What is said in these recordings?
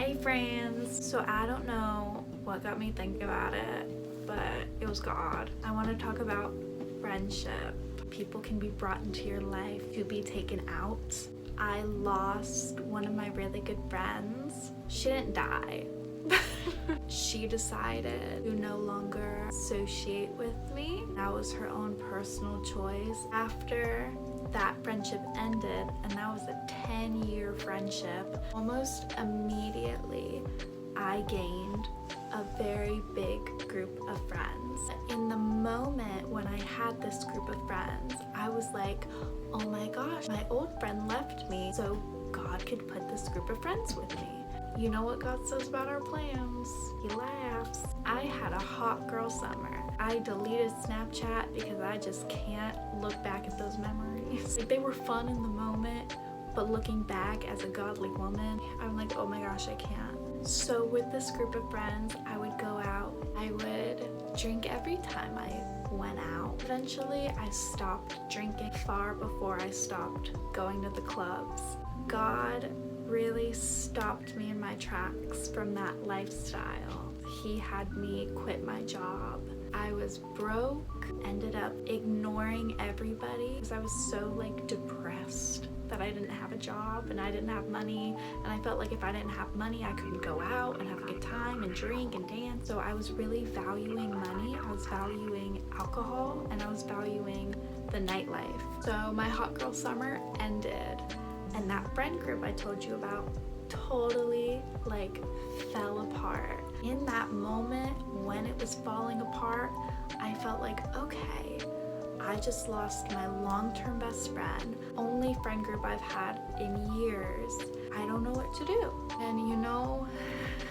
Hey friends! So I don't know what got me thinking about it, but it was God. I want to talk about friendship. People can be brought into your life to be taken out. I lost one of my really good friends. She didn't die. She decided to no longer associate with me. That was her own personal choice. After that friendship ended, and that was a 10-year friendship, almost immediately I gained a very big group of friends. In the moment when I had this group of friends, I was like, oh my gosh, my old friend left me, so God could put this group of friends with me. You know what God says about our plans? He laughs. I had a hot girl summer. I deleted Snapchat because I just can't look back at those memories. Like, they were fun in the moment, but looking back as a godly woman, I'm like, oh my gosh, I can't. So with this group of friends, I would go out. I would drink every time I went out. Eventually, I stopped drinking far before I stopped going to the clubs. God really stopped me in my tracks from that lifestyle. He had me quit my job. I was broke, ended up ignoring everybody because I was so depressed that I didn't have a job and I didn't have money, and I felt like if I didn't have money I couldn't go out and have a good time and drink and dance. So I was really valuing money, I was valuing alcohol, and I was valuing the nightlife. So my hot girl summer ended, and that friend group I told you about totally fell apart. In that moment when it was falling apart, I felt like, okay, I just lost my long-term best friend, only friend group I've had in years. I don't know what to do. And you know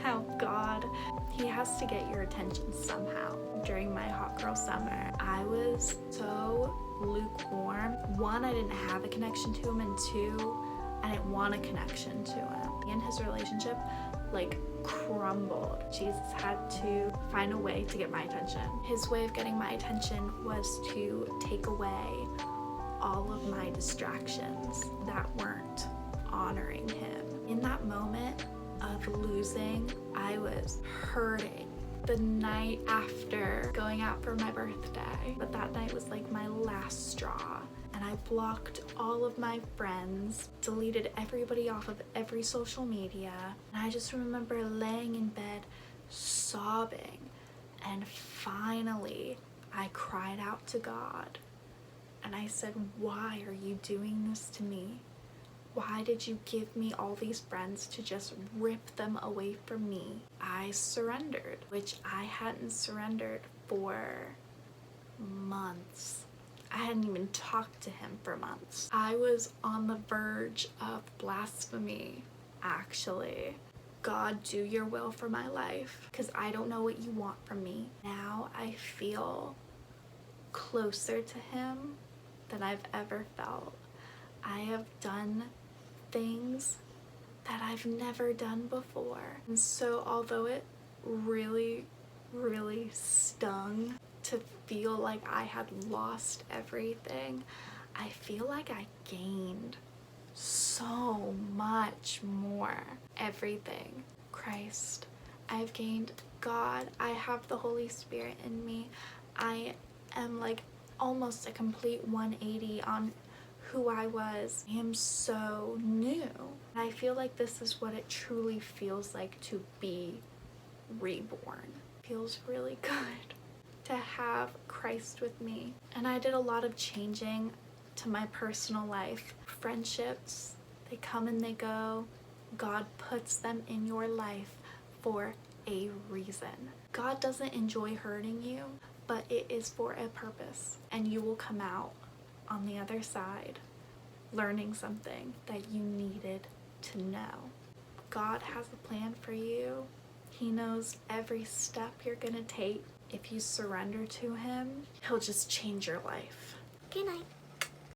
how God, he has to get your attention somehow. During my hot girl summer, I was so lukewarm. One, I didn't have a connection to him, and two, I didn't want a connection to him. And his relationship crumbled. Jesus had to find a way to get my attention. His way of getting my attention was to take away all of my distractions that weren't honoring him. In that moment of losing, I was hurting. The night after going out for my birthday, but that night was my last straw. And I blocked all of my friends, deleted everybody off of every social media. And I just remember laying in bed sobbing. And finally, I cried out to God. And I said, why are you doing this to me? Why did you give me all these friends to just rip them away from me? I surrendered, which I hadn't surrendered for months. I hadn't even talked to him for months. I was on the verge of blasphemy, actually. God, do your will for my life, because I don't know what you want from me. Now I feel closer to him than I've ever felt. I have done things that I've never done before. And so although it really, really stung to feel like I had lost everything, I feel like I gained so much more. Everything. Christ. I've gained God. I have the Holy Spirit in me. I am almost a complete 180 on who I was. I am so new. I feel like this is what it truly feels like to be reborn. It feels really good to have Christ with me. And I did a lot of changing to my personal life. Friendships, they come and they go. God puts them in your life for a reason. God doesn't enjoy hurting you, but it is for a purpose. And you will come out on the other side learning something that you needed to know. God has a plan for you. He knows every step you're gonna take. If you surrender to him, he'll just change your life. Good night.